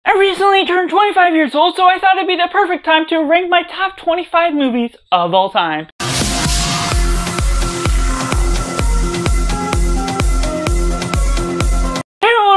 I recently turned 25 years old, so I thought it'd be the perfect time to rank my top 25 movies of all time.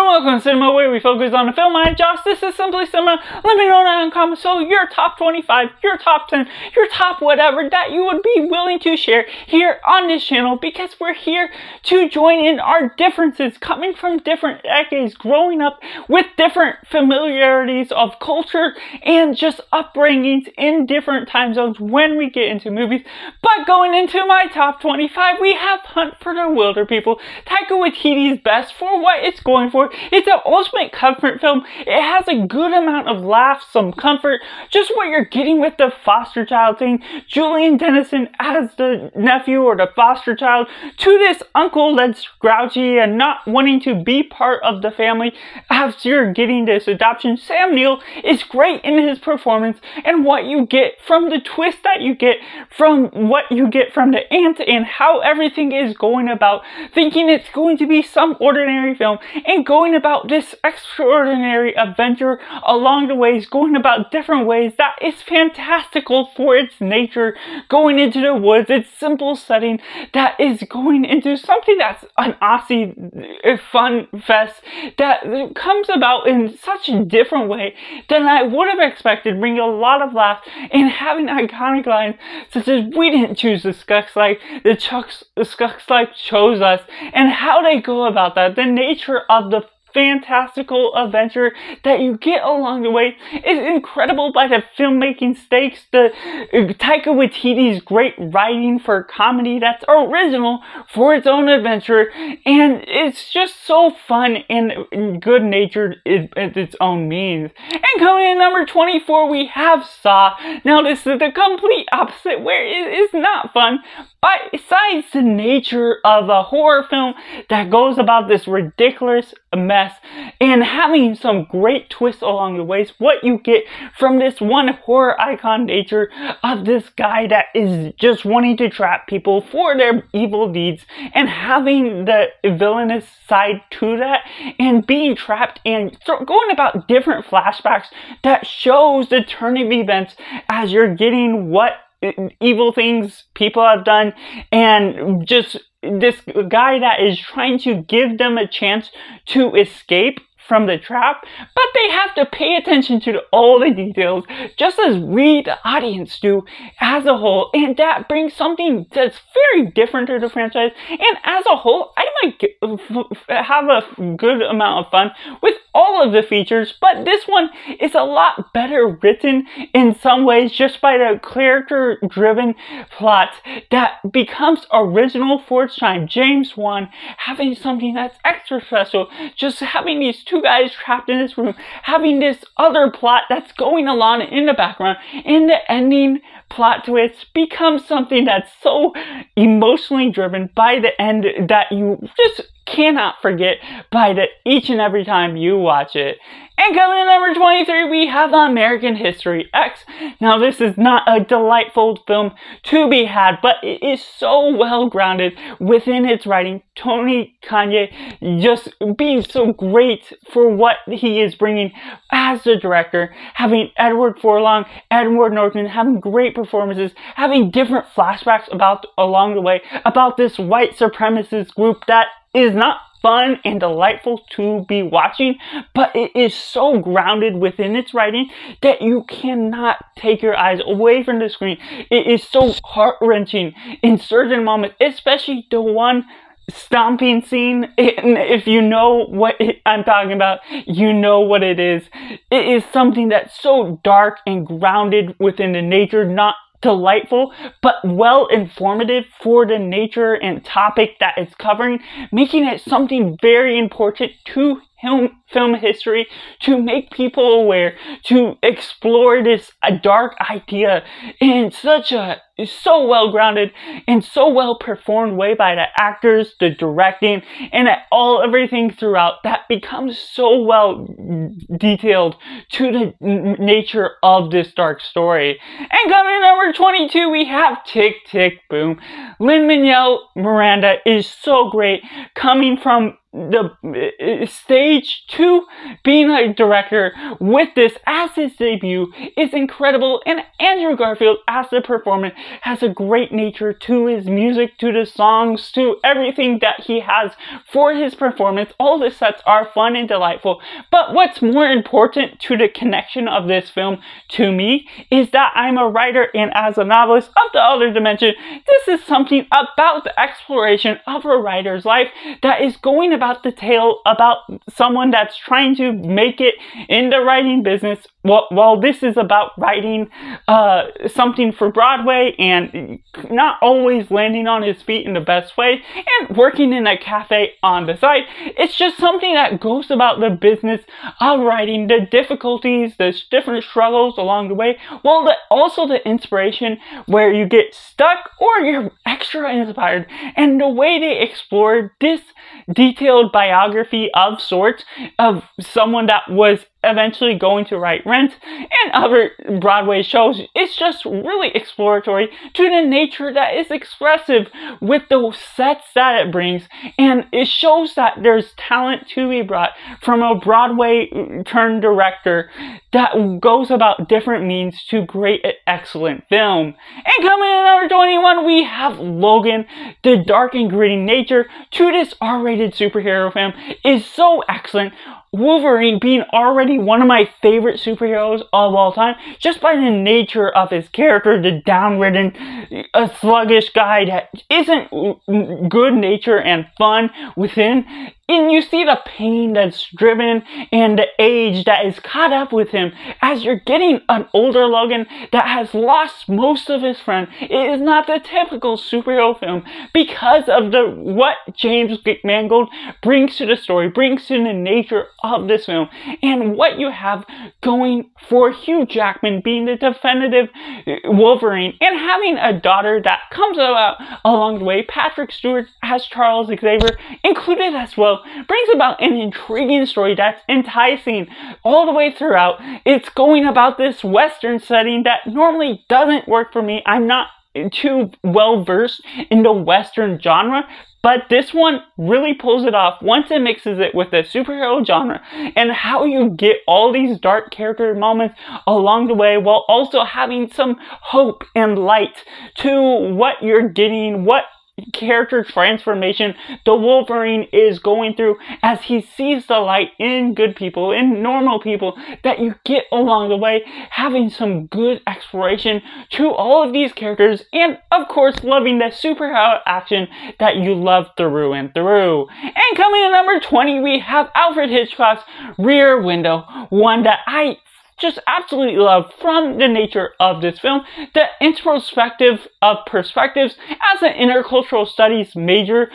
Welcome to Cinema, where we focus on the film I Josh. This is Simply Cinema. Let me know down in the comments so your top 25, your top 10, your top whatever that you would be willing to share here on this channel, because we're here to join in our differences coming from different decades, growing up with different familiarities of culture and just upbringings in different time zones when we get into movies. But going into my top 25, we have Hunt for the Wilder People, Taika Waititi's best for what it's going for. It's an ultimate comfort film. It has a good amount of laughs, some comfort, just what you're getting with the foster child thing. Julian Dennison as the nephew or the foster child to this uncle that's grouchy and not wanting to be part of the family as you're getting this adoption. Sam Neill is great in his performance, and what you get from the twist that you get from what you get from the aunt and how everything is going about, thinking it's going to be some ordinary film and going about this extraordinary adventure along the ways, going about different ways that is fantastical for its nature, going into the woods, its simple setting that is going into something that's an Aussie fun fest that comes about in such a different way than I would have expected, bringing a lot of laughs and having iconic lines such as "We didn't choose the Scucks Life, the Scucks Life chose us," and how they go about that, the nature of the fantastical adventure that you get along the way is incredible by the filmmaking stakes, the Taika Waititi's great writing for comedy that's original for its own adventure, and it's just so fun and good-natured at its own means. And coming in number 24, we have Saw. Now this is the complete opposite, where it is not fun, but besides the nature of a horror film that goes about this ridiculous mess and having some great twists along the ways, what you get from this one horror icon nature of this guy that is just wanting to trap people for their evil deeds and having the villainous side to that and being trapped and going about different flashbacks that shows the turn of events as you're getting what evil things people have done, and just this guy that is trying to give them a chance to escape from the trap, but they have to pay attention to all the details, just as we, the audience, do as a whole, and that brings something that's very different to the franchise. And as a whole, I might have a good amount of fun with all of the features, but this one is a lot better written in some ways, just by the character-driven plot that becomes original for its time. James Wan having something that's extra special, just having these two guys trapped in this room, having this other plot that's going along in the background, and the ending plot twist becomes something that's so emotionally driven by the end that you just cannot forget by each and every time you watch it. And coming in number 23, we have American History X. Now this is not a delightful film to be had, but it is so well grounded within its writing. Tony Kanye just being so great for what he is bringing as the director, having Edward Furlong, Edward Norton having great performances, having different flashbacks along the way about this white supremacist group that is not fun and delightful to be watching, but it is so grounded within its writing that you cannot take your eyes away from the screen. It is so heart-wrenching in certain moments, especially the one stomping scene. And if you know what I'm talking about, you know what it is. It is something that's so dark and grounded within the nature, not delightful, but well informative for the nature and topic that it's covering, making it something very important to film history, to make people aware, to explore this dark idea in such a so well grounded and so well performed way by the actors, the directing, and everything throughout that becomes so well detailed to the nature of this dark story. And coming in number 22, we have Tick, Tick, Boom. Lin-Manuel Miranda is so great, coming from the stage to being a director with this as his debut is incredible, and Andrew Garfield as the performance has a great nature to his music, to the songs, to everything that he has for his performance. All the sets are fun and delightful, but what's more important to the connection of this film to me is that I'm a writer, and as a novelist of the other dimension, this is something about the exploration of a writer's life that is going about the tale about someone that's trying to make it in the writing business, while this is about writing something for Broadway and not always landing on his feet in the best way and working in a cafe on the side. It's just something that goes about the business of writing, the difficulties, the different struggles along the way, while also the inspiration where you get stuck or you're extra inspired. And the way they explored this detailed biography of sorts of someone that was eventually going to write Rent and other Broadway shows, it's just really exploratory to the nature that is expressive with the sets that it brings, and it shows that there's talent to be brought from a Broadway turned director that goes about different means to create an excellent film. And coming in at number 21, we have Logan. The dark and gritty nature to this R-rated superhero film is so excellent. Wolverine being already one of my favorite superheroes of all time, just by the nature of his character, the downridden, a sluggish guy that isn't good nature and fun within. And you see the pain that's driven and the age that is caught up with him as you're getting an older Logan that has lost most of his friends. It is not the typical superhero film because of what James Mangold brings to the story, brings to the nature of this film, and what you have going for Hugh Jackman being the definitive Wolverine and having a daughter that comes about along the way. Patrick Stewart as Charles Xavier included as well, brings about an intriguing story that's enticing all the way throughout. It's going about this Western setting that normally doesn't work for me. I'm not too well versed in the Western genre, but this one really pulls it off once it mixes it with the superhero genre and how you get all these dark character moments along the way while also having some hope and light to what you're getting, what character transformation the Wolverine is going through as he sees the light in good people, in normal people that you get along the way, having some good exploration to all of these characters, and of course loving the superhero action that you love through and through. And coming in number 20, we have Alfred Hitchcock's Rear Window, one that I just absolutely love from the nature of this film. The introspective of perspectives as an intercultural studies major,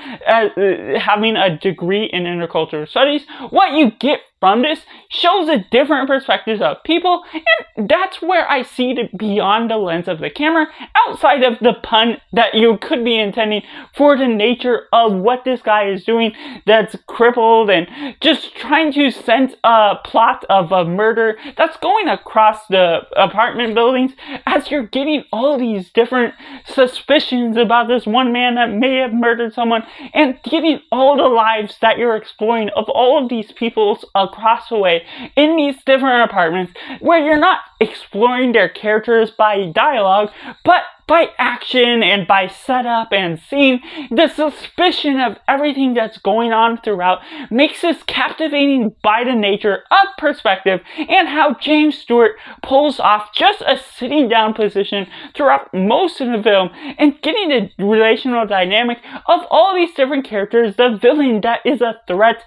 having a degree in intercultural studies, what you get from this shows the different perspectives of people, and that's where I see it beyond the lens of the camera, outside of the pun that you could be intending for the nature of what this guy is doing that's crippled and just trying to sense a plot of a murder that's going across the apartment buildings as you're getting all these different suspicions about this one man that may have murdered someone, and getting all the lives that you're exploring of all of these people's across the way in these different apartments, where you're not exploring their characters by dialogue, but by action and by setup and scene. The suspicion of everything that's going on throughout makes this captivating by the nature of perspective, and how James Stewart pulls off just a sitting down position throughout most of the film and getting the relational dynamic of all these different characters, the villain that is a threat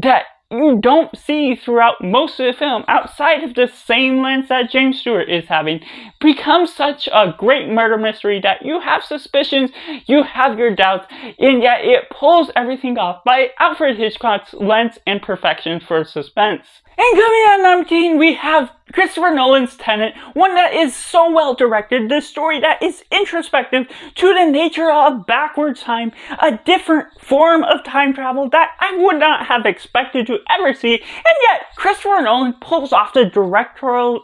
that you don't see throughout most of the film outside of the same lens that James Stewart is having, becomes such a great murder mystery that you have suspicions, you have your doubts, and yet it pulls everything off by Alfred Hitchcock's lens and perfection for suspense. And coming at number 19, we have Christopher Nolan's Tenet, one that is so well directed, the story that is introspective to the nature of backwards time, a different form of time travel that I would not have expected to ever see, and yet Christopher Nolan pulls off the directorial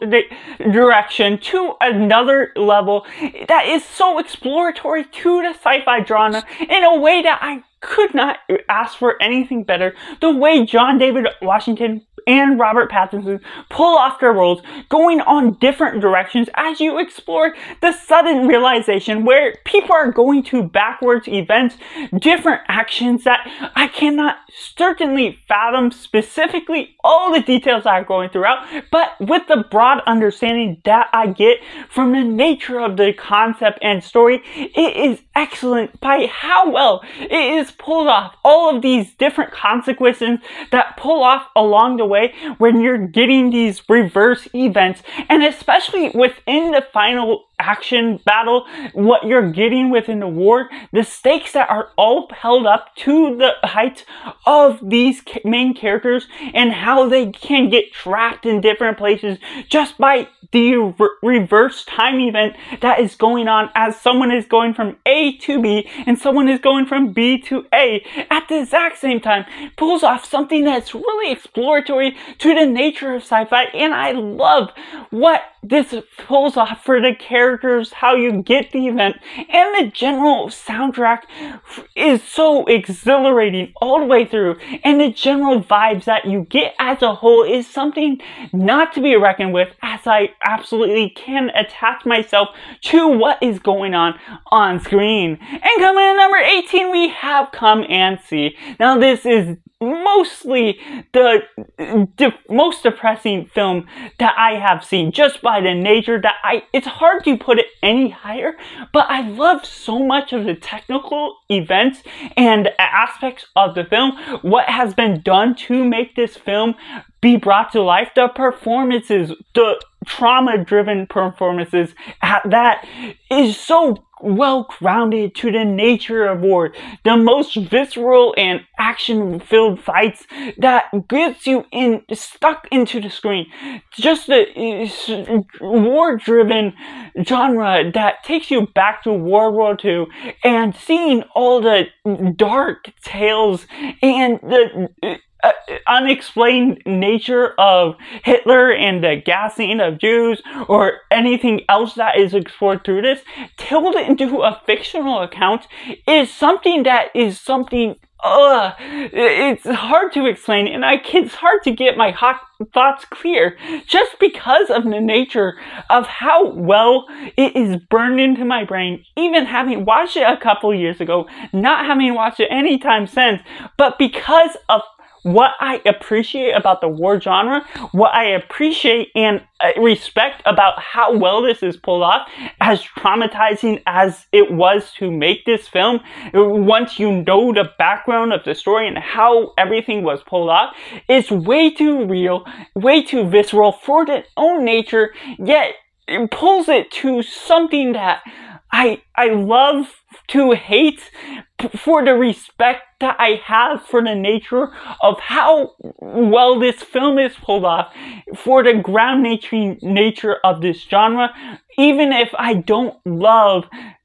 direction to another level that is so exploratory to the sci-fi genre in a way that I could not ask for anything better. The way John David Washington and Robert Pattinson pull off their roles, going on different directions as you explore the sudden realization where people are going to backwards events, different actions that I cannot certainly fathom specifically all the details that are going throughout, but with the broad understanding that I get from the nature of the concept and story, it is excellent by how well it is pulled off. All of these different consequences that pull off along the way when you're getting these reverse events, and especially within the final action battle, what you're getting within the war, the stakes that are all held up to the heights of these main characters and how they can get trapped in different places just by the reverse time event that is going on as someone is going from A to B and someone is going from B to A at the exact same time. Pulls off something that's really exploratory to the nature of sci-fi, and I love what this pulls off for the characters, how you get the event, and the general soundtrack is so exhilarating all the way through, and the general vibes that you get as a whole is something not to be reckoned with, as I absolutely can attach myself to what is going on screen. And coming in number 18, we have Come and See. Now this is mostly the most depressing film that I have seen, just by the nature that it's hard to put it any higher, but I loved so much of the technical events and aspects of the film, what has been done to make this film be brought to life, the performances, the trauma-driven performances at that is so well grounded to the nature of war. The most visceral and action-filled fights that gets you stuck into the screen. Just the war-driven genre that takes you back to World War II and seeing all the dark tales and the unexplained nature of Hitler and the gassing of Jews or anything else that is explored through this, told into a fictional account is something that is something it's hard to explain, and it's hard to get my thoughts clear just because of the nature of how well it is burned into my brain, even having watched it a couple years ago, not having watched it anytime since, but because of what I appreciate about the war genre, what I appreciate and respect about how well this is pulled off, as traumatizing as it was to make this film, once you know the background of the story and how everything was pulled off, it's way too real, way too visceral for its own nature, yet it pulls it to something that I love to hate for the respect that I have for the nature of how well this film is pulled off, for the ground nature of this genre, even if I don't love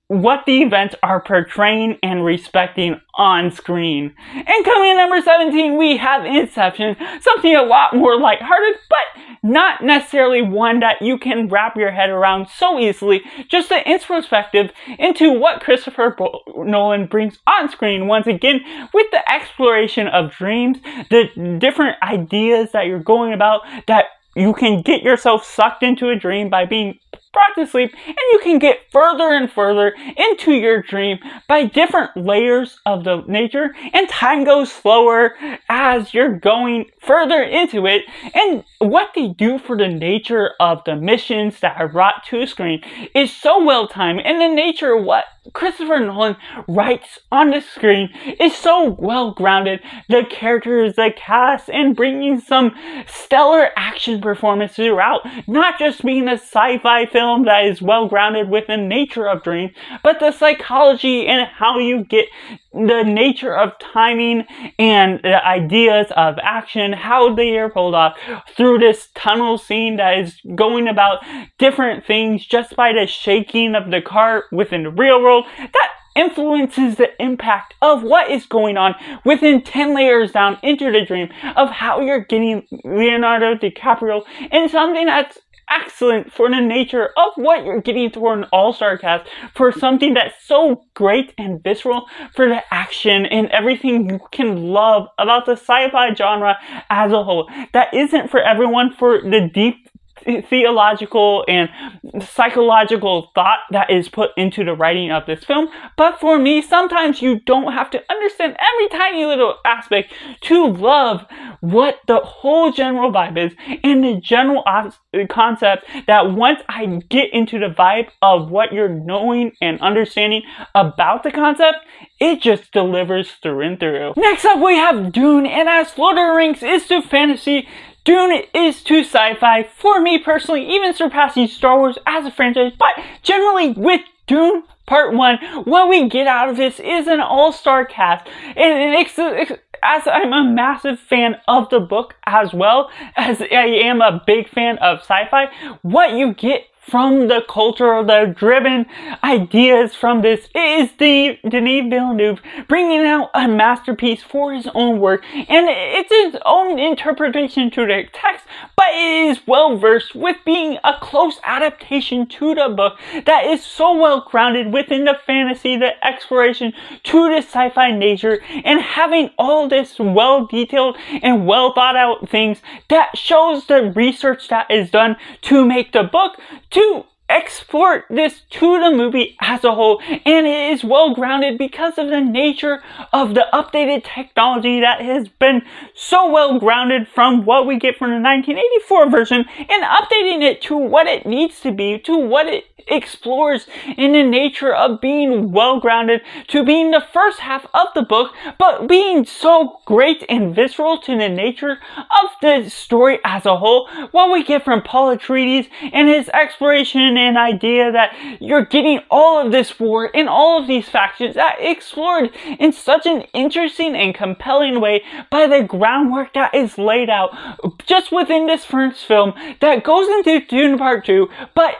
what the events are portraying and respecting on screen. And coming in number 17, we have Inception, something a lot more lighthearted, but not necessarily one that you can wrap your head around so easily. Just an introspective into what Christopher Nolan brings on screen once again, with the exploration of dreams, the different ideas that you're going about, that you can get yourself sucked into a dream by being brought to sleep, and you can get further and further into your dream by different layers of the nature, and time goes slower as you're going further into it. And what they do for the nature of the missions that are brought to screen is so well timed, and the nature of what Christopher Nolan writes on the screen is so well grounded. The characters, the cast, and bringing some stellar action performances throughout, not just being a sci-fi film that is well grounded within the nature of dreams, but the psychology and how you get the nature of timing and the ideas of action, how they are pulled off through this tunnel scene that is going about different things just by the shaking of the car within the real world. That influences the impact of what is going on within 10 layers down into the dream, of how you're getting Leonardo DiCaprio in something that's excellent for the nature of what you're getting for an all-star cast, for something that's so great and visceral, for the action and everything you can love about the sci-fi genre as a whole. That isn't for everyone, for the deep theological and psychological thought that is put into the writing of this film. But for me, sometimes you don't have to understand every tiny little aspect to love what the whole general vibe is, and the general concept that once I get into the vibe of what you're knowing and understanding about the concept, it just delivers through and through. Next up, we have Dune, and as Lord of the Rings is to fantasy, Dune is to sci-fi, for me personally, even surpassing Star Wars as a franchise. But generally with Dune Part 1, what we get out of this is an all-star cast. And as I'm a massive fan of the book as well, as I am a big fan of sci-fi, what you get from the culture, the driven ideas from this is Denis Villeneuve bringing out a masterpiece for his own work, and it's his own interpretation to the text, but it is well versed with being a close adaptation to the book that is so well grounded within the fantasy, the exploration to the sci-fi nature, and having all this well detailed and well thought out things that shows the research that is done to make the book, to export this to the movie as a whole. And it is well grounded because of the nature of the updated technology that has been so well grounded from what we get from the 1984 version, and updating it to what it needs to be, to what it explores in the nature of being well grounded, to being the first half of the book, but being so great and visceral to the nature of the story as a whole. What we get from Paul Atreides and his exploration and idea that you're getting all of this war and all of these factions that explored in such an interesting and compelling way by the groundwork that is laid out just within this first film that goes into Dune Part 2, but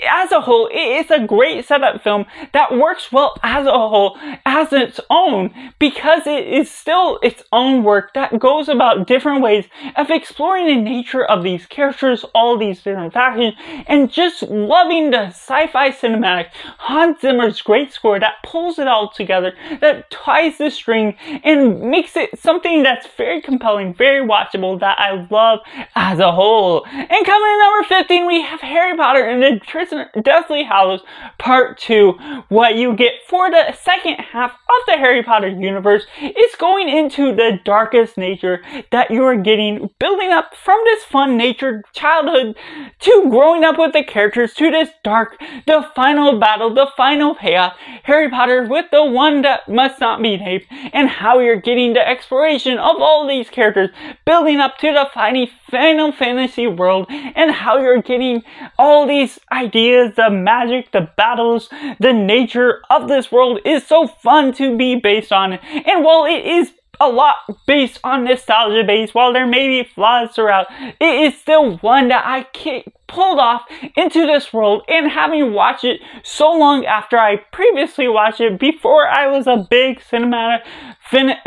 as a whole, it is a great setup film that works well as a whole, as its own, because it is still its own work that goes about different ways of exploring the nature of these characters, all these different factions, and just loving the sci-fi cinematic. Hans Zimmer's great score that pulls it all together, that ties the string and makes it something that's very compelling, very watchable, that I love as a whole. And coming in number 15, we have Harry Potter and the Deathly Hallows Part 2. What you get for the second half of the Harry Potter universe is going into the darkest nature that you're getting, building up from this fun natured childhood to growing up with the characters to this dark, the final battle, the final payoff, Harry Potter with the one that must not be named, and how you're getting the exploration of all these characters, building up to the final fantasy world, and how you're getting all these ideas, the magic, the battles, the nature of this world is so fun to be based on. And while it is a lot based on nostalgia base, while there may be flaws throughout, it is still one that I pulled off into this world, and having watched it so long after I previously watched it, before I was a big cinematic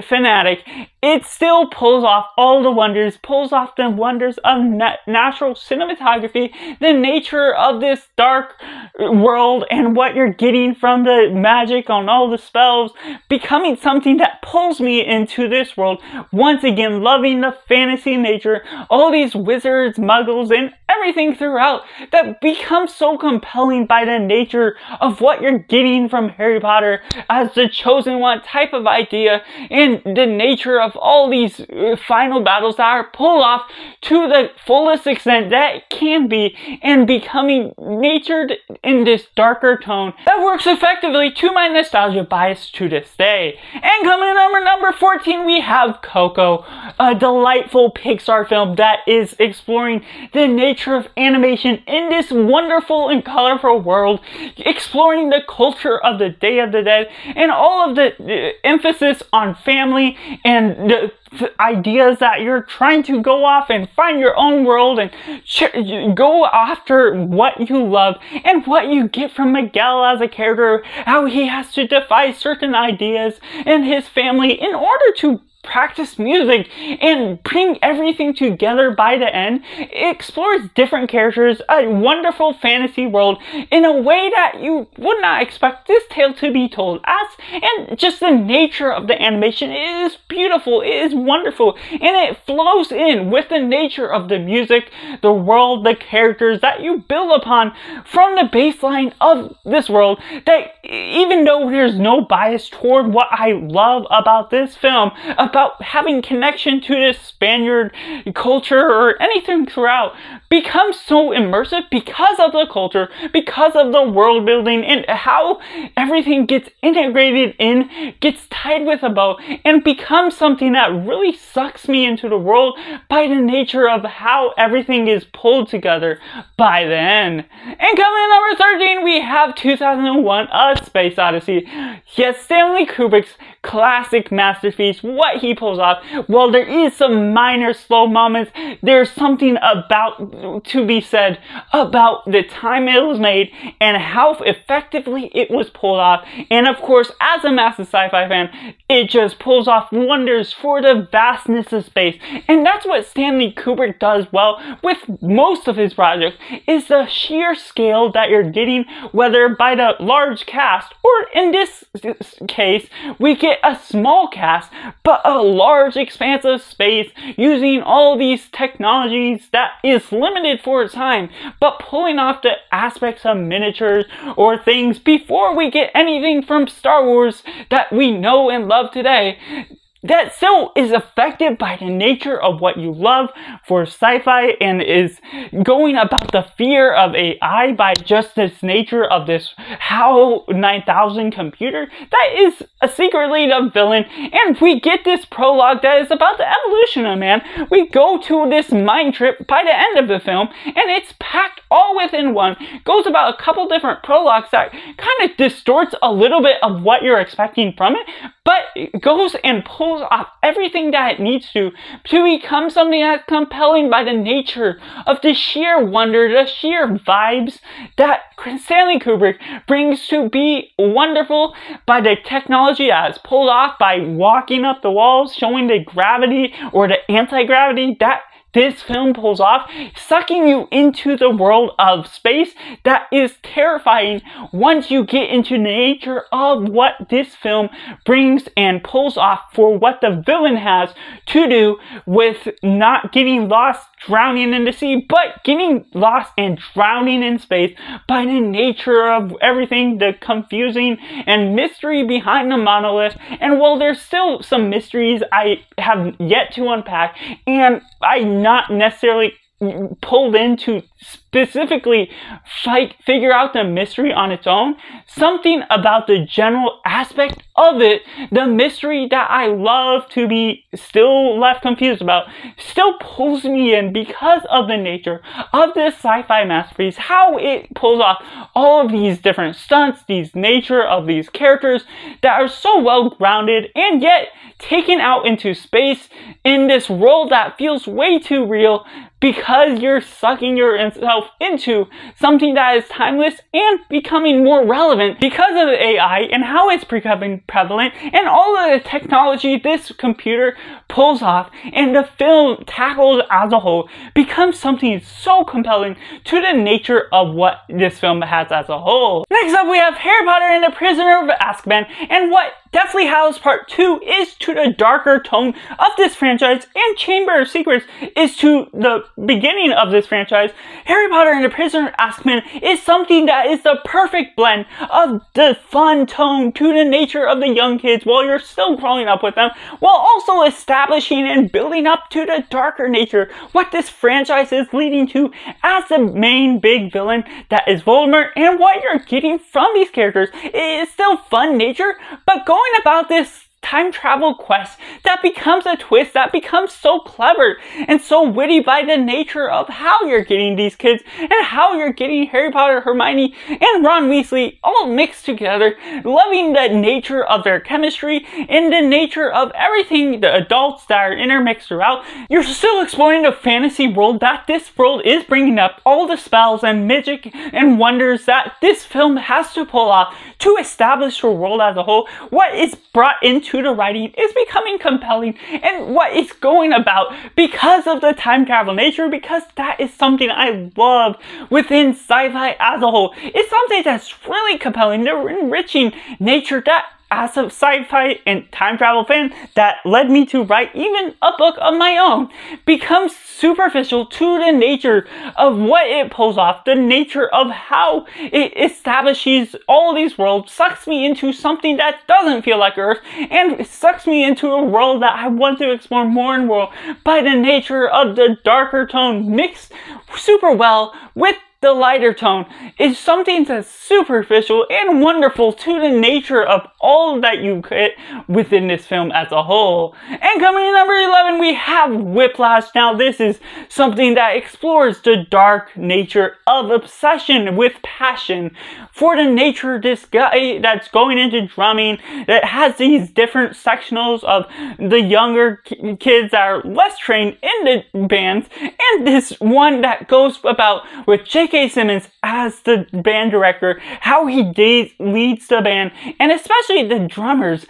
fanatic, it still pulls off all the wonders, pulls off the wonders of natural cinematography, the nature of this dark world, and what you're getting from the magic on all the spells, becoming something that pulls me into this world. Once again, loving the fantasy nature, all these wizards, muggles, and everything throughout that becomes so compelling by the nature of what you're getting from Harry Potter as the chosen one type of idea, and the nature of all these final battles that are pulled off to the fullest extent that it can be, and becoming natured in this darker tone that works effectively to my nostalgia bias to this day. And coming in number 14, we have Coco, a delightful Pixar film that is exploring the nature of animation in this wonderful and colorful world, exploring the culture of the Day of the Dead, and all of the emphasis on family and the ideas that you're trying to go off and find your own world and go after what you love, and what you get from Miguel as a character, how he has to defy certain ideas and his family in order to practice music and bring everything together by the end. It explores different characters, a wonderful fantasy world in a way that you would not expect this tale to be told as, and just the nature of the animation is beautiful, it is wonderful, and it flows in with the nature of the music, the world, the characters that you build upon from the baseline of this world. That even though there's no bias toward what I love about this film, about having connection to this Spaniard culture or anything throughout, becomes so immersive because of the culture, because of the world building, and how everything gets integrated in, gets tied with a bow, and becomes something that really sucks me into the world by the nature of how everything is pulled together by the end. And coming in number 13, we have 2001: A Space Odyssey. Yes, Stanley Kubrick's classic masterpiece, what he pulls off. While there is some minor slow moments, there's something about to be said about the time it was made and how effectively it was pulled off. And of course, as a massive sci-fi fan, it just pulls off wonders for the vastness of space. And that's what Stanley Kubrick does well with most of his projects, is the sheer scale that you're getting, whether by the large cast, or in this case, we get a small cast, but a large expanse of space, using all these technologies that is limited for its time, but pulling off the aspects of miniatures or things before we get anything from Star Wars that we know and love today. That still is affected by the nature of what you love for sci-fi, and is going about the fear of AI by just this nature of this HAL 9000 computer that is secretly the villain. And we get this prologue that is about the evolution of man. We go to this mind trip by the end of the film, and it's packed all within one. Goes about a couple different prologues that kind of distorts a little bit of what you're expecting from it, but it goes and pulls off everything that it needs to become something that's compelling by the nature of the sheer wonder, the sheer vibes that Stanley Kubrick brings to be wonderful, by the technology that is pulled off by walking up the walls, showing the gravity or the anti-gravity that this film pulls off, sucking you into the world of space that is terrifying once you get into the nature of what this film brings and pulls off for what the villain has to do with not getting lost, drowning in the sea, but getting lost and drowning in space by the nature of everything, the confusing and mystery behind the monolith. And while there's still some mysteries I have yet to unpack, and I'm not necessarily pulled in to specifically figure out the mystery on its own, something about the general aspect of it, the mystery that I love to be still left confused about, still pulls me in because of the nature of this sci-fi masterpiece, how it pulls off all of these different stunts, these nature of these characters that are so well grounded, and yet taken out into space in this world that feels way too real, because you're sucking yourself into something that is timeless and becoming more relevant because of the AI and how it's becoming prevalent, and all of the technology this computer pulls off and the film tackles as a whole becomes something so compelling to the nature of what this film has as a whole. Next up, we have Harry Potter and the Prisoner of Azkaban, and what Deathly Hallows Part 2 is to the darker tone of this franchise, and Chamber of Secrets is to the beginning of this franchise. Harry Potter and the Prisoner of Azkaban is something that is the perfect blend of the fun tone to the nature of the young kids while you're still growing up with them, while also establishing and building up to the darker nature what this franchise is leading to as the main big villain that is Voldemort. And what you're getting from these characters is still fun nature, but going about this time travel quest that becomes a twist that becomes so clever and so witty by the nature of how you're getting these kids and how you're getting Harry Potter, Hermione, and Ron Weasley all mixed together, loving the nature of their chemistry and the nature of everything, the adults that are intermixed throughout. You're still exploring the fantasy world that this world is bringing up, all the spells and magic and wonders that this film has to pull off to establish the world as a whole, what is brought into to the writing is becoming compelling, and what it's going about because of the time travel nature, because that is something I love within sci-fi as a whole. It's something that's really compelling, the enriching nature that, as a sci-fi and time travel fan, that led me to write even a book of my own, becomes superficial to the nature of what it pulls off, the nature of how it establishes all these worlds, sucks me into something that doesn't feel like Earth, and sucks me into a world that I want to explore more and more by the nature of the darker tone mixed super well with the lighter tone. Is something that's superficial and wonderful to the nature of all that you get within this film as a whole. And coming in number 11, we have Whiplash. Now this is something that explores the dark nature of obsession with passion for the nature of this guy that's going into drumming, that has these different sectionals of the younger kids that are less trained in the bands, and this one that goes about with J.K. Simmons as the band director, how he leads the band, and especially the drummers,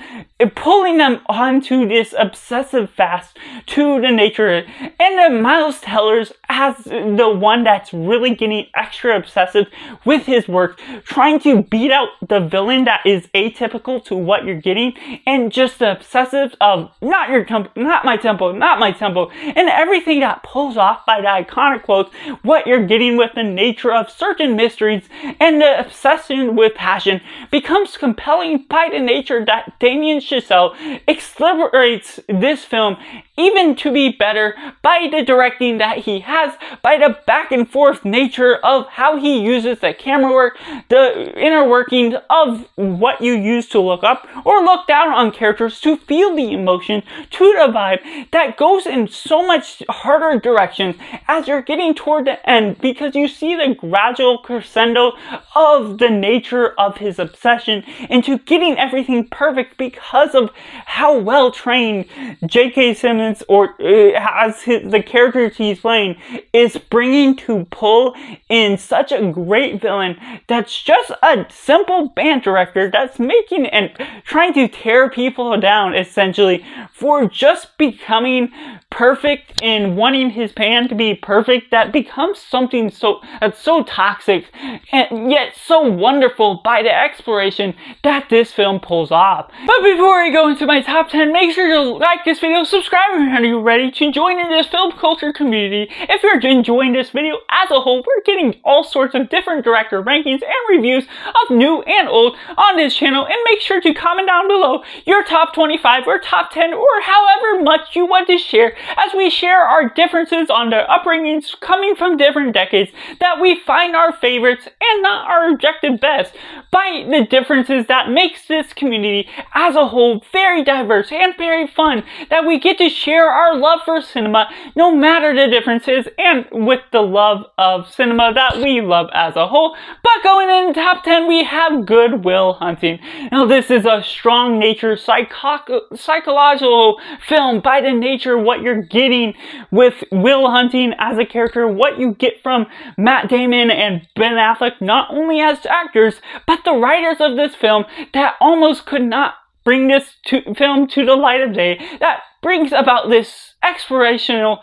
pulling them onto this obsessive fast to the nature, and then Miles Teller's as the one that's really getting extra obsessive with his work, trying to beat out the villain that is atypical to what you're getting, and just the obsessive of not your tempo, not my tempo, not my tempo, and everything that pulls off by the iconic quotes, what you're getting with the nature of certain mysteries, and the obsession with passion becomes compelling by the nature that Damien Chazelle accelerates this film even to be better by the directing that he has, by the back and forth nature of how he uses the camera work, the inner workings of what you use to look up or look down on characters to feel the emotion, to the vibe that goes in so much harder directions as you're getting toward the end, because you see the gradual crescendo of the nature of his obsession into getting everything perfect because of how well trained J.K. Simmons or the characters he's playing is bringing to pull in such a great villain that's just a simple band director that's making and trying to tear people down essentially for just becoming perfect and wanting his band to be perfect, that becomes something that's so toxic and yet so wonderful by the exploration that this film pulls off. But before I go into my top 10, make sure to like this video, subscribe if you're ready to join in this film culture community. If you're enjoying this video as a whole, we're getting all sorts of different director rankings and reviews of new and old on this channel, and make sure to comment down below your top 25 or top 10 or however much you want to share, as we share our differences on the upbringings coming from different decades that we find our favorites and not our objective best, by the differences that makes this community as a whole very diverse and very fun, that we get to share our love for cinema no matter the differences, and with the love of cinema that we love as a whole. But going in the top 10, we have Goodwill Hunting. Now this is a strong nature psychological film by the nature what you're getting with Will Hunting as a character, what you get from Matt Damon and Ben Affleck, not only as actors but the writers of this film, that almost could not bring this film to the light of day, that brings about this explorational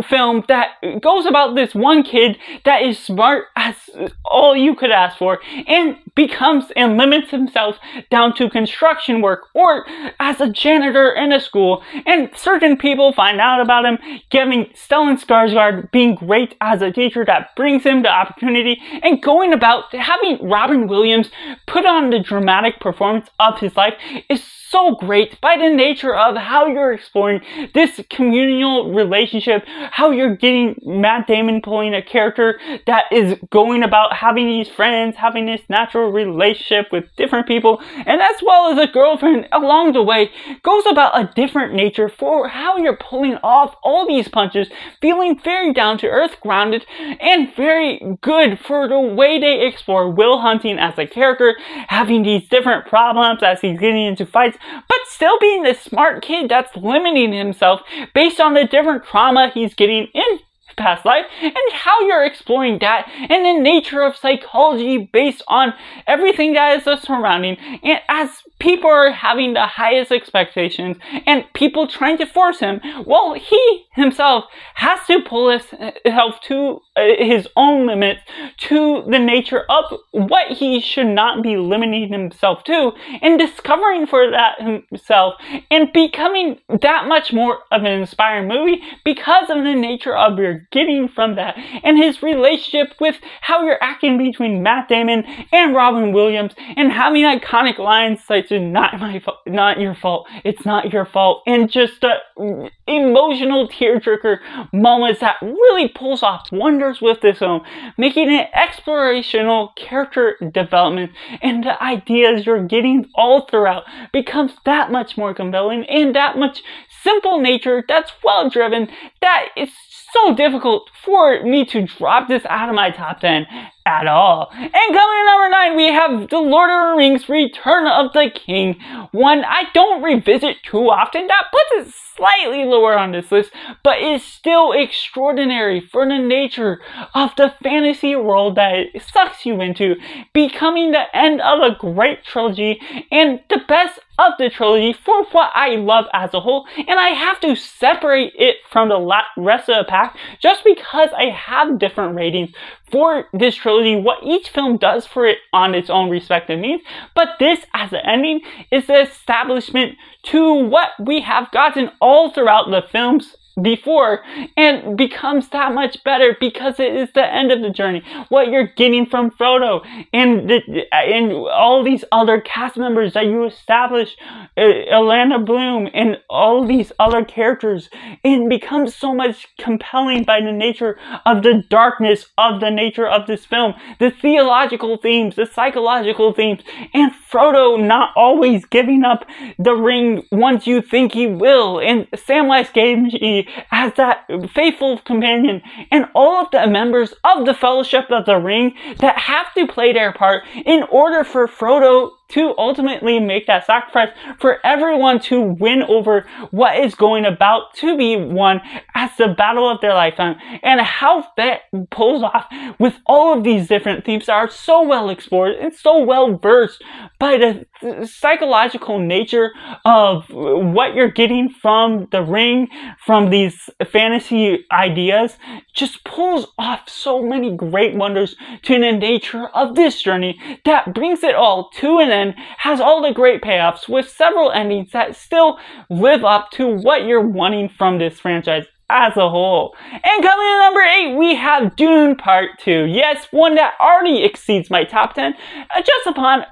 film that goes about this one kid that is smart as all you could ask for, and becomes and limits himself down to construction work or as a janitor in a school, and certain people find out about him, giving Stellan Skarsgård being great as a teacher that brings him the opportunity, and going about having Robin Williams put on the dramatic performance of his life is so great by the nature of how you're exploring this communal relationship, how you're getting Matt Damon pulling a character that is going about having these friends, having this natural relationship with different people, and as well as a girlfriend along the way, goes about a different nature for how you're pulling off all these punches, feeling very down to earth, grounded, and very good for the way they explore Will Hunting as a character, having these different problems as he's getting into fights, but still being the smart kid that's limiting himself based on the different trauma he's getting in past life, and how you're exploring that and the nature of psychology based on everything that is surrounding. And as people are having the highest expectations and people trying to force him, well, he himself has to pull himself to his own limits, to the nature of what he should not be limiting himself to, and discovering for that himself and becoming that much more of an inspiring movie because of the nature of your getting from that, and his relationship with how you're acting between Matt Damon and Robin Williams, and having iconic lines such as not your fault, it's not your fault, and just the emotional tearjerker moments that really pulls off wonders with this film, making it explorational character development, and the ideas you're getting all throughout becomes that much more compelling, and that much simple nature that's well driven, that it's so difficult for me to drop this out of my top 10 at all. And coming in number 9, we have The Lord of the Rings Return of the King, one I don't revisit too often. That puts it slightly lower on this list, but is still extraordinary for the nature of the fantasy world that it sucks you into, becoming the end of a great trilogy and the best of the trilogy for what I love as a whole. And I have to separate it from the rest of the pack just because I have different ratings for this trilogy, what each film does for it on its own respective means. But this, as an ending, is the establishment to what we have gotten all throughout the films before, and becomes that much better because it is the end of the journey. What you're getting from Frodo and all these other cast members that you establish, Orlando Bloom and all these other characters, it becomes so much compelling by the nature of the darkness of the nature of this film, the theological themes, the psychological themes, and Frodo not always giving up the ring once you think he will, and Samwise Gamgee as that faithful companion, and all of the members of the Fellowship of the Ring that have to play their part in order for Frodo to ultimately make that sacrifice, for everyone to win over what is going about to be won as the battle of their lifetime, and how that pulls off with all of these different themes that are so well explored and so well versed by the psychological nature of what you're getting from the ring, from these fantasy ideas, just pulls off so many great wonders to the nature of this journey that brings it all to an end, has all the great payoffs with several endings that still live up to what you're wanting from this franchise as a whole. And coming in number 8, we have Dune Part 2. Yes, one that already exceeds my top 10 just upon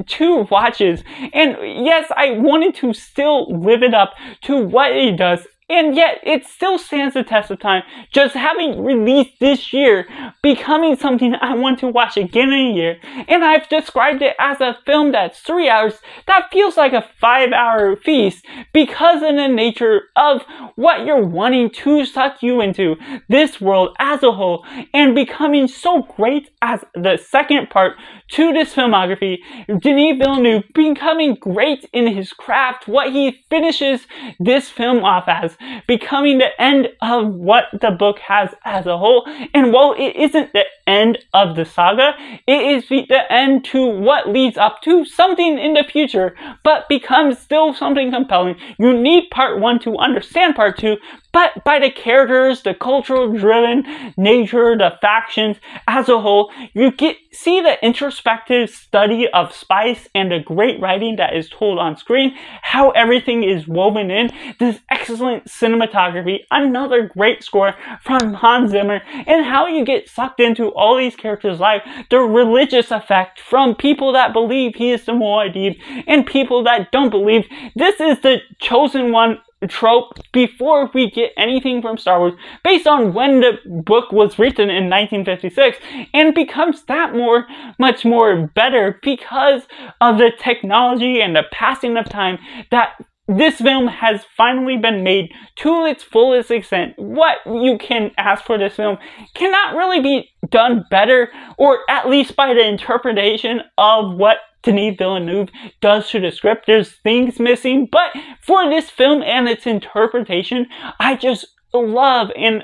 2 watches. And yes, I wanted to still live it up to what it does, and yet it still stands the test of time, just having released this year, becoming something I want to watch again in a year. And I've described it as a film that's 3 hours that feels like a 5-hour feast because of the nature of what you're wanting to suck you into this world as a whole, and becoming so great as the second part to this filmography. Denis Villeneuve becoming great in his craft, what he finishes this film off as, becoming the end of what the book has as a whole. And while it isn't the end of the saga, it is the end to what leads up to something in the future, but becomes still something compelling. You need part 1 to understand part 2, but by the characters, the cultural driven nature, the factions as a whole, you see the introspective study of spice and the great writing that is told on screen, how everything is woven in, this excellent cinematography, another great score from Hans Zimmer, and how you get sucked into all these characters' life, the religious effect from people that believe he is the Muad'Dib and people that don't believe. This is the chosen one trope before we get anything from Star Wars, based on when the book was written in 1956, and becomes that much more better because of the technology and the passing of time that this film has finally been made to its fullest extent. What you can ask for this film cannot really be done better, or at least by the interpretation of what Denis Villeneuve does to the script. There's things missing, but for this film and its interpretation, I just love and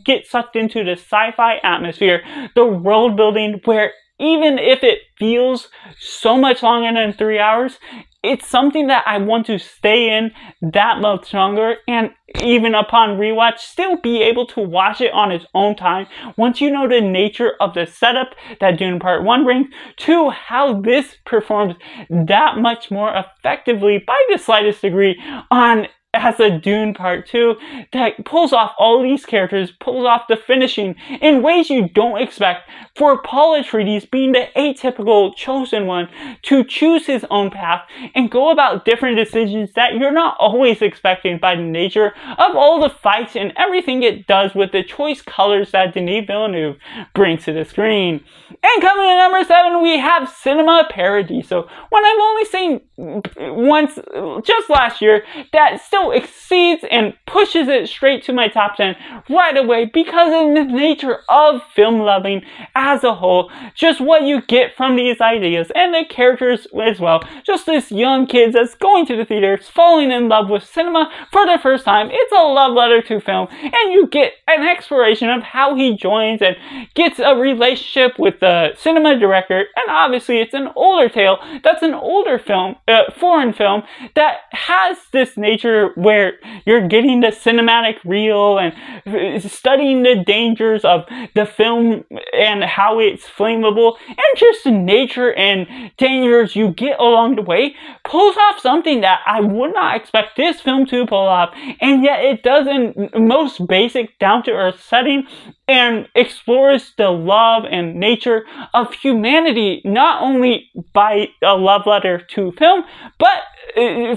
get sucked into the sci-fi atmosphere, the world building, where even if it feels so much longer than 3 hours, it's something that I want to stay in that much longer, and even upon rewatch, still be able to watch it on its own time once you know the nature of the setup that Dune Part 1 brings, to how this performs that much more effectively by the slightest degree on as a Dune Part 2 that pulls off all these characters, pulls off the finishing in ways you don't expect, for Paul Atreides being the atypical chosen one to choose his own path and go about different decisions that you're not always expecting by the nature of all the fights and everything it does with the choice colors that Denis Villeneuve brings to the screen. And coming in at number 7, we have Cinema Paradiso, one I've only seen once just last year, that still exceeds and pushes it straight to my top 10 right away because of the nature of film loving as a whole, just what you get from these ideas and the characters as well. Just this young kid that's going to the theaters, falling in love with cinema for the first time. It's a love letter to film, and you get an exploration of how he joins and gets a relationship with the cinema director. And obviously it's an older tale, that's an older film, foreign film, that has this nature where you're getting the cinematic reel and studying the dangers of the film and how it's flammable, and just the nature and dangers you get along the way. Pulls off something that I would not expect this film to pull off, and yet it does in most basic down-to-earth setting, and explores the love and nature of humanity, not only by a love letter to film, but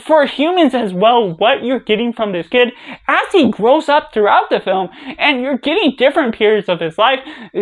for humans as well. What you're getting from this kid as he grows up throughout the film, and you're getting different periods of his life,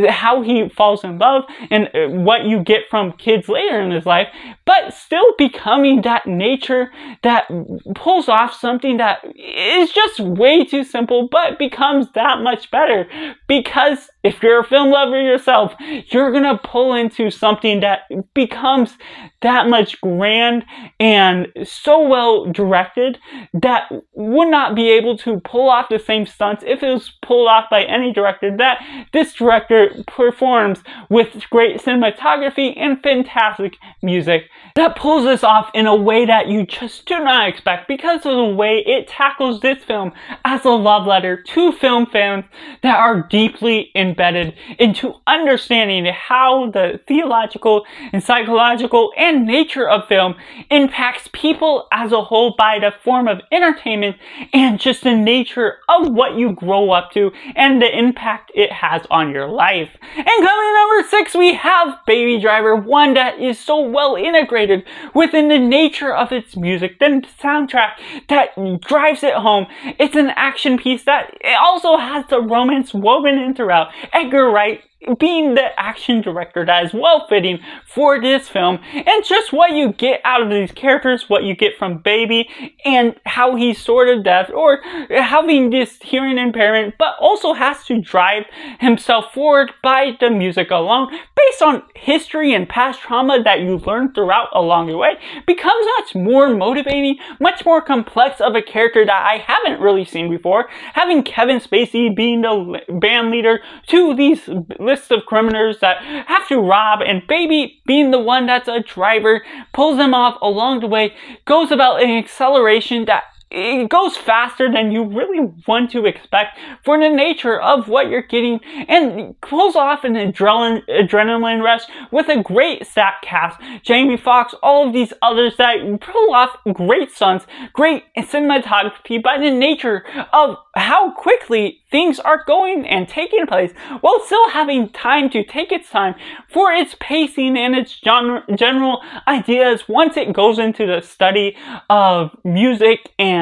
how he falls in love, and what you get from kids later in his life, but still becoming that nature that pulls off something that is just way too simple, but becomes that much better. Because if you're a film lover yourself, you're gonna pull into something that becomes that much grand and so well directed that would not be able to pull off the same stunts if it was pulled off by any director that this director performs, with great cinematography and fantastic music that pulls this off in a way that you just do not expect, because of the way it tackles this film as a love letter to film fans that are deeply embedded into understanding how the theological and psychological and nature of film impacts people as a whole by the form of entertainment, and just the nature of what you grow up to and the impact it has on your life. And coming in number 6, we have Baby Driver, one that is so well integrated within the nature of its music, the soundtrack that drives it home. It's an action piece that it also has the romance woven in throughout. Edgar Wright being the action director that is well fitting for this film, and just what you get out of these characters, what you get from Baby, and how he's sort of deaf or having this hearing impairment, but also has to drive himself forward by the music alone, based on history and past trauma that you learn throughout along the way, becomes much more motivating, much more complex of a character that I haven't really seen before. Having Kevin Spacey being the band leader to these list of criminals that have to rob, and Baby being the one that's a driver, pulls them off along the way, goes about an acceleration that it goes faster than you really want to expect for the nature of what you're getting, and pulls off an adrenaline rush with a great stacked cast. Jamie Foxx, all of these others that pull off great stunts, great cinematography by the nature of how quickly things are going and taking place, while still having time to take its time for its pacing and its general ideas once it goes into the study of music and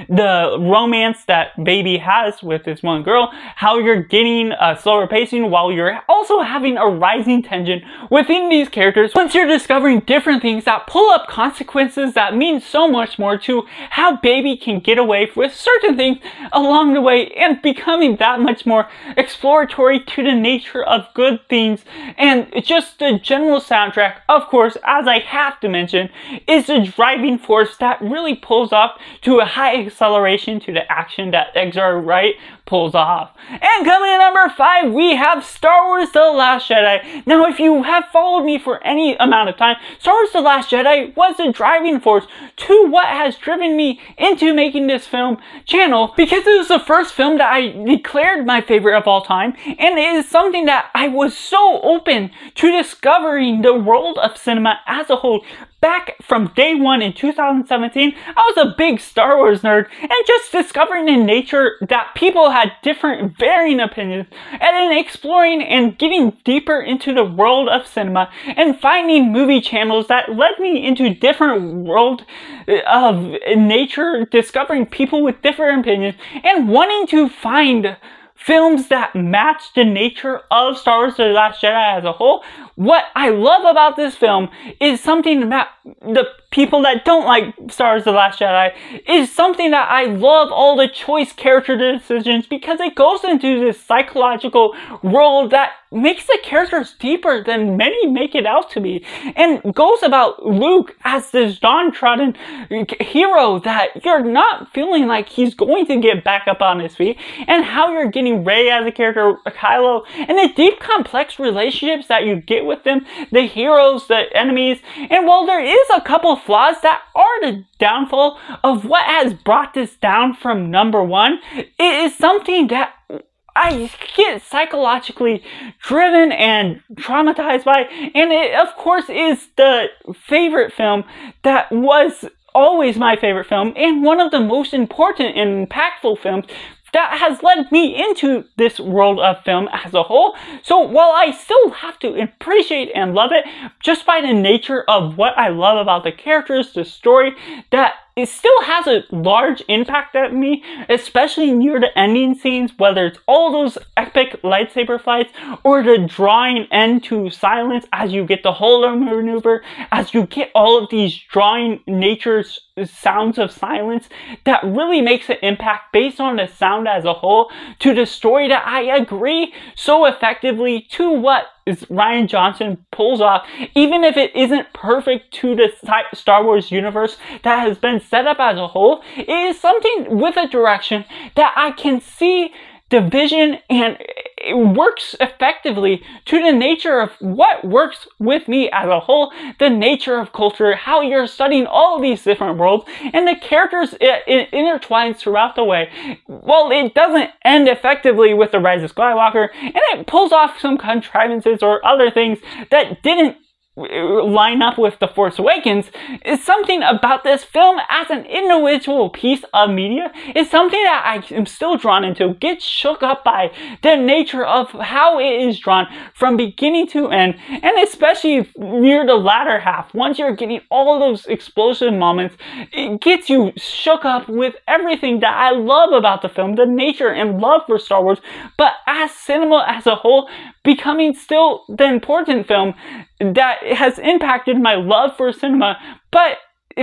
the romance that Baby has with this one girl, how you're getting a slower pacing while you're also having a rising tension within these characters once you're discovering different things that pull up consequences that mean so much more to how Baby can get away with certain things along the way, and becoming that much more exploratory to the nature of good things. And just the general soundtrack, of course, as I have to mention, is the driving force that really pulls off to a high acceleration to the action that Edgar Wright pulls off. And coming in number 5, we have Star Wars The Last Jedi. Now, if you have followed me for any amount of time, Star Wars The Last Jedi was the driving force to what has driven me into making this film channel, because it was the first film that I declared my favorite of all time, and it is something that I was so open to discovering the world of cinema as a whole. Back from day one in 2017, I was a big Star Wars nerd, and just discovering in nature that people had different varying opinions, and then exploring and getting deeper into the world of cinema, and finding movie channels that led me into different world of nature, discovering people with different opinions, and wanting to find films that match the nature of Star Wars The Last Jedi as a whole. What I love about this film is something that the people that don't like Star Wars The Last Jedi is something that I love all the choice character decisions, because it goes into this psychological world that makes the characters deeper than many make it out to be, and goes about Luke as this downtrodden hero that you're not feeling like he's going to get back up on his feet, and how you're getting Rey as a character, Kylo, and the deep complex relationships that you get with them, the heroes, the enemies. And while there is a couple flaws that are the downfall of what has brought this down from number 1, it is something that I get psychologically driven and traumatized by, and it of course is the favorite film that was always my favorite film, and one of the most important and impactful films that has led me into this world of film as a whole. So while I still have to appreciate and love it, just by the nature of what I love about the characters, the story, that it still has a large impact on me, especially near the ending scenes, whether it's all those epic lightsaber fights or the drawing end to silence as you get the holo maneuver, as you get all of these drawing nature's sounds of silence that really makes an impact based on the sound as a whole to the story that I agree so effectively to what Rian Johnson pulls off, even if it isn't perfect to the Star Wars universe that has been set up as a whole. It is something with a direction that I can see the vision, and it works effectively to the nature of what works with me as a whole, the nature of culture, how you're studying all of these different worlds, and the characters it intertwines throughout the way. Well, it doesn't end effectively with The Rise of Skywalker, and it pulls off some contrivances or other things that didn't line up with The Force Awakens. Is something about this film as an individual piece of media is something that I am still drawn into, get shook up by the nature of how it is drawn from beginning to end, and especially near the latter half, once you're getting all those explosive moments, it gets you shook up with everything that I love about the film, the nature and love for Star Wars, but as cinema as a whole, becoming still the important film that has impacted my love for cinema. But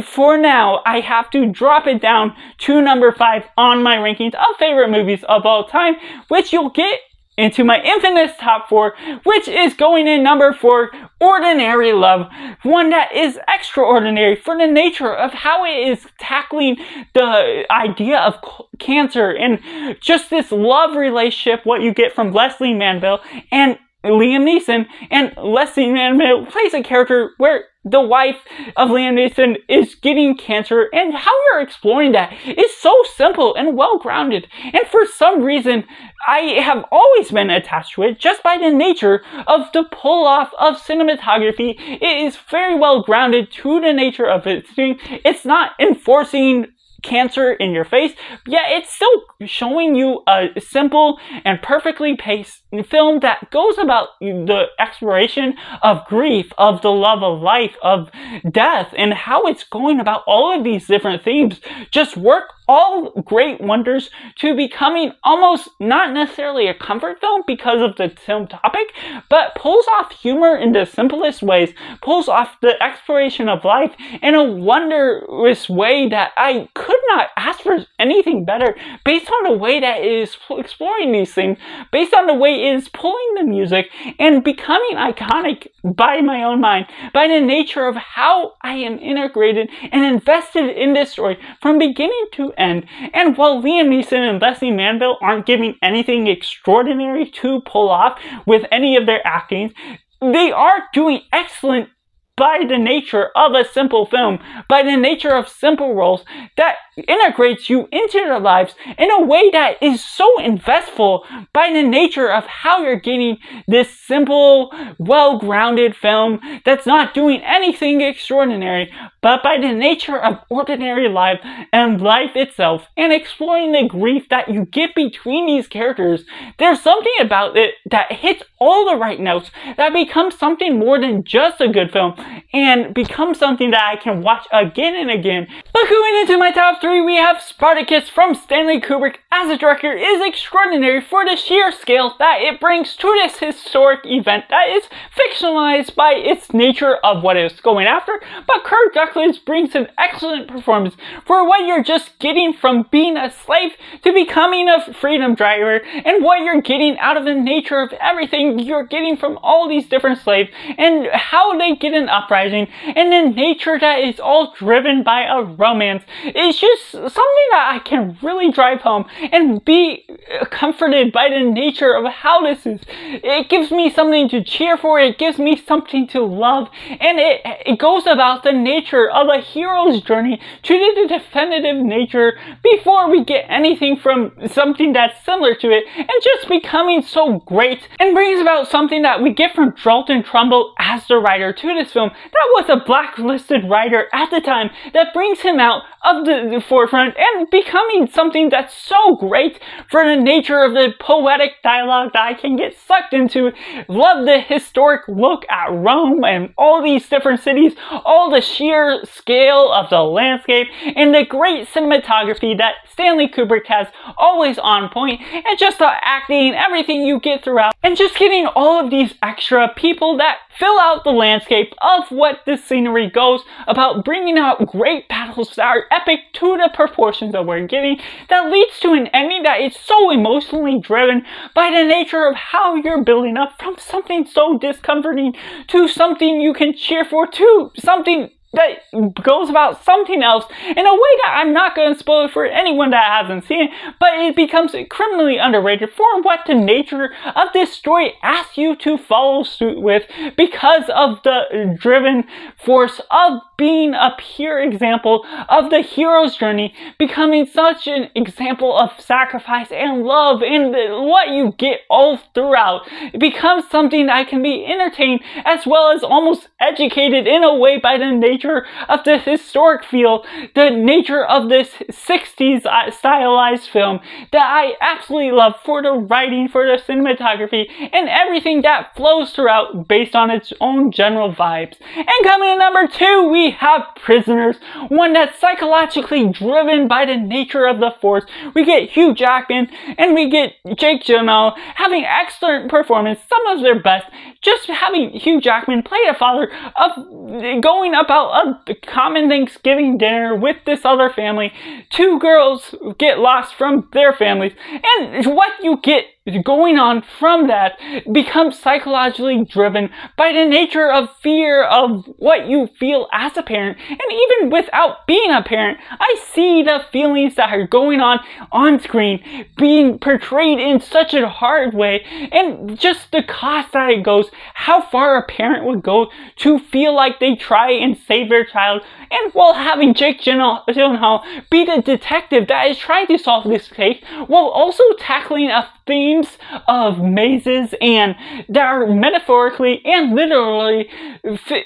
for now, I have to drop it down to number 5 on my rankings of favorite movies of all time, which you'll get into my infamous top 4, which is going in number 4, Ordinary Love. One that is extraordinary for the nature of how it is tackling the idea of cancer and just this love relationship, what you get from Leslie Manville and Liam Neeson. And Leslie Manville plays a character where the wife of Liam Neeson is getting cancer, and how you're exploring that is so simple and well-grounded. And for some reason, I have always been attached to it just by the nature of the pull-off of cinematography. It is very well-grounded to the nature of its thing. It's not enforcing cancer in your face, yet it's still showing you a simple and perfectly paced film that goes about the exploration of grief, of the love of life, of death, and how it's going about all of these different themes just work all great wonders to becoming almost not necessarily a comfort film because of the film topic, but pulls off humor in the simplest ways, pulls off the exploration of life in a wondrous way that I could not ask for anything better, based on the way that it is exploring these things, based on the way it is pulling the music and becoming iconic by my own mind, by the nature of how I am integrated and invested in this story from beginning to end. And while Liam Neeson and Leslie Manville aren't giving anything extraordinary to pull off with any of their acting, they are doing excellent by the nature of a simple film, by the nature of simple roles that integrates you into their lives in a way that is so investful, by the nature of how you're getting this simple, well-grounded film that's not doing anything extraordinary, but by the nature of ordinary life and life itself, and exploring the grief that you get between these characters. There's something about it that hits all the right notes, that becomes something more than just a good film, and becomes something that I can watch again and again. But going into my top 3, we have Spartacus from Stanley Kubrick. As a director, is extraordinary for the sheer scale that it brings to this historic event that is fictionalized by its nature of what it's going after, but Kirk Douglas brings an excellent performance for what you're just getting from being a slave to becoming a freedom driver, and what you're getting out of the nature of everything you're getting from all these different slaves, and how they get an uprising, and the nature that is all driven by a romance. It's just something that I can really drive home and be comforted by the nature of how this is. It gives me something to cheer for, it gives me something to love, and it goes about the nature of a hero's journey to the definitive nature before we get anything from something that's similar to it, and just becoming so great, and brings about something that we get from Dalton Trumbo as the writer to this film that was a blacklisted writer at the time, that brings him out of the forefront and becoming something that's so great for the nature of the poetic dialogue that I can get sucked into. Love the historic look at Rome and all these different cities, all the sheer scale of the landscape, and the great cinematography that Stanley Kubrick has always on point, and just the acting, everything you get throughout, and just getting all of these extra people that fill out the landscape of what this scenery goes about, bringing out great battles that are epic to the proportions that we're getting, that leads to an ending that is so emotionally driven by the nature of how you're building up from something so discomforting to something you can cheer for, to something that goes about something else in a way that I'm not going to spoil it for anyone that hasn't seen it, but it becomes criminally underrated for what the nature of this story asks you to follow suit with, because of the driven force of being a pure example of the hero's journey, becoming such an example of sacrifice and love, and what you get all throughout. It becomes something that can be entertained as well as almost educated in a way by the nature of the historic feel, the nature of this 60s stylized film that I absolutely love, for the writing, for the cinematography, and everything that flows throughout based on its own general vibes. And coming in number 2, we have Prisoners, one that's psychologically driven by the nature of the Force. We get Hugh Jackman and we get Jake Gyllenhaal having excellent performance, some of their best. Just having Hugh Jackman play a father of going about a common Thanksgiving dinner with this other family. 2 girls get lost from their families, and what you get going on from that becomes psychologically driven by the nature of fear of what you feel as a parent. And even without being a parent, I see the feelings that are going on screen being portrayed in such a hard way, and just the cost that it goes, how far a parent would go to feel like they try and save their child, and while having Jake Gyllenhaal be the detective that is trying to solve this case, while also tackling themes of mazes and that are metaphorically and literally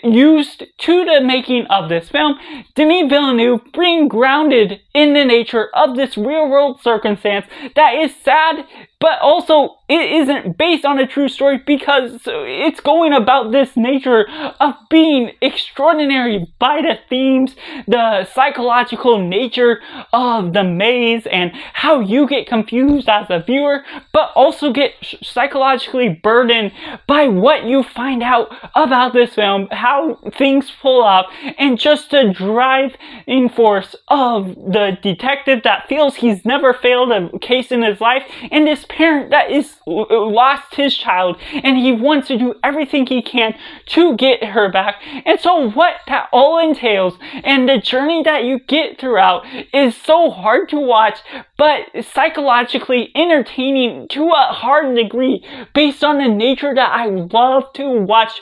used to the making of this film. Denis Villeneuve being grounded in the nature of this real world circumstance that is sad, but also it isn't based on a true story, because it's going about this nature of being extraordinary by the themes, the psychological nature of the maze, and how you get confused as a viewer, but also get psychologically burdened by what you find out about this film, how things pull off, and just the driving force of the detective that feels he's never failed a case in his life, and this this parent that is lost his child, and he wants to do everything he can to get her back. And so what that all entails, and the journey that you get throughout, is so hard to watch, but psychologically entertaining to a hard degree, based on the nature that I love to watch,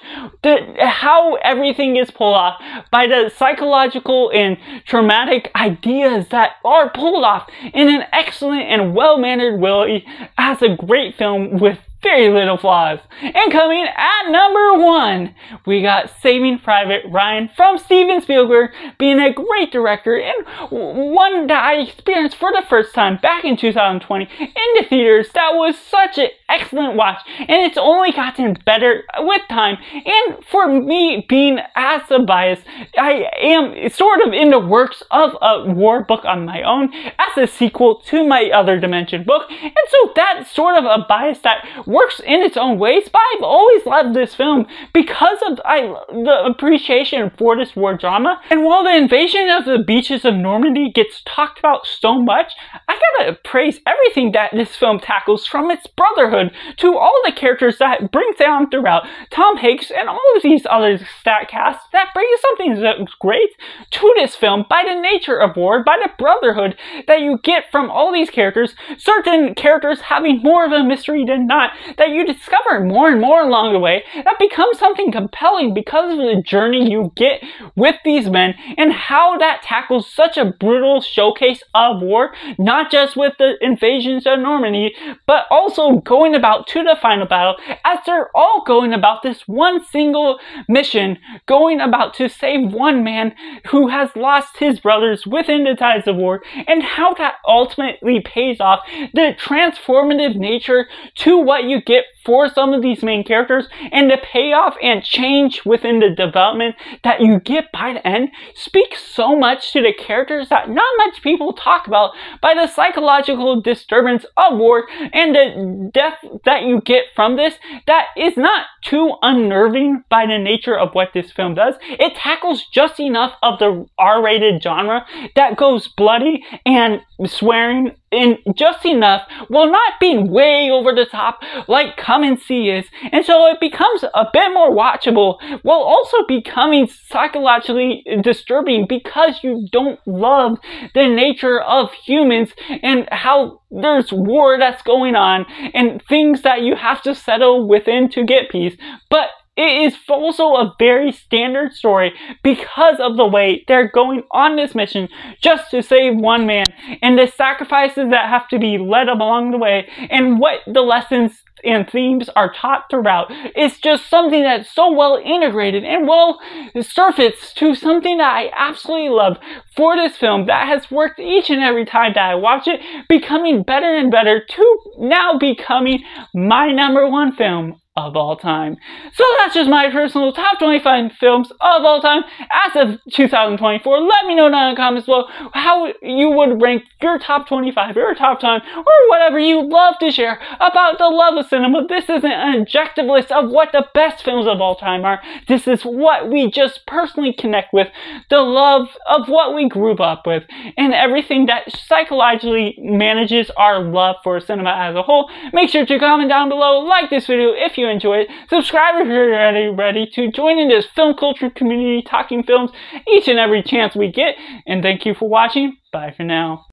how everything is pulled off by the psychological and traumatic ideas that are pulled off in an excellent and well-mannered way as a great film with very little flaws. And coming at number 1, we got Saving Private Ryan from Steven Spielberg, being a great director, and one that I experienced for the first time back in 2020 in the theaters. That was such an excellent watch, and it's only gotten better with time. And for me, being as a bias, I am sort of in the works of a war book on my own as a sequel to my Other Dimension book, and so that's sort of a bias that works in its own ways. But I've always loved this film because of the appreciation for this war drama. And while the invasion of the beaches of Normandy gets talked about so much, I gotta praise everything that this film tackles, from its brotherhood to all the characters that it brings down throughout, Tom Hanks and all of these other stat casts that brings something that's great to this film by the nature of war, by the brotherhood that you get from all these characters, certain characters having more of a mystery than not, that you discover more and more along the way, that becomes something compelling because of the journey you get with these men, and how that tackles such a brutal showcase of war, not just with the invasions of Normandy, but also going about to the final battle, as they're all going about this one single mission, going about to save one man who has lost his brothers within the tides of war, and how that ultimately pays off, the transformative nature to what you get for some of these main characters, and the payoff and change within the development that you get by the end speaks so much to the characters that not much people talk about, by the psychological disturbance of war and the depth that you get from this that is not too unnerving by the nature of what this film does. It tackles just enough of the R-rated genre that goes bloody and swearing in just enough, while not being way over the top like Come and See is, and so it becomes a bit more watchable while also becoming psychologically disturbing, because you don't love the nature of humans and how there's war that's going on and things that you have to settle within to get peace. But it is also a very standard story because of the way they're going on this mission just to save one man, and the sacrifices that have to be led along the way, and what the lessons and themes are taught throughout. It's just something that's so well integrated and well surfaced to something that I absolutely love for this film, that has worked each and every time that I watch it, becoming better and better to now becoming my number 1 film of all time. So that's just my personal top 25 films of all time as of 2024. Let me know down in the comments below how you would rank your top 25, your top 10, or whatever you love to share about the love of cinema. This isn't an objective list of what the best films of all time are. This is what we just personally connect with, the love of what we grew up with, and everything that psychologically manages our love for cinema as a whole. Make sure to comment down below, like this video if you enjoy it, subscribe if you're ready to join in this film culture community talking films each and every chance we get, and thank you for watching. Bye for now.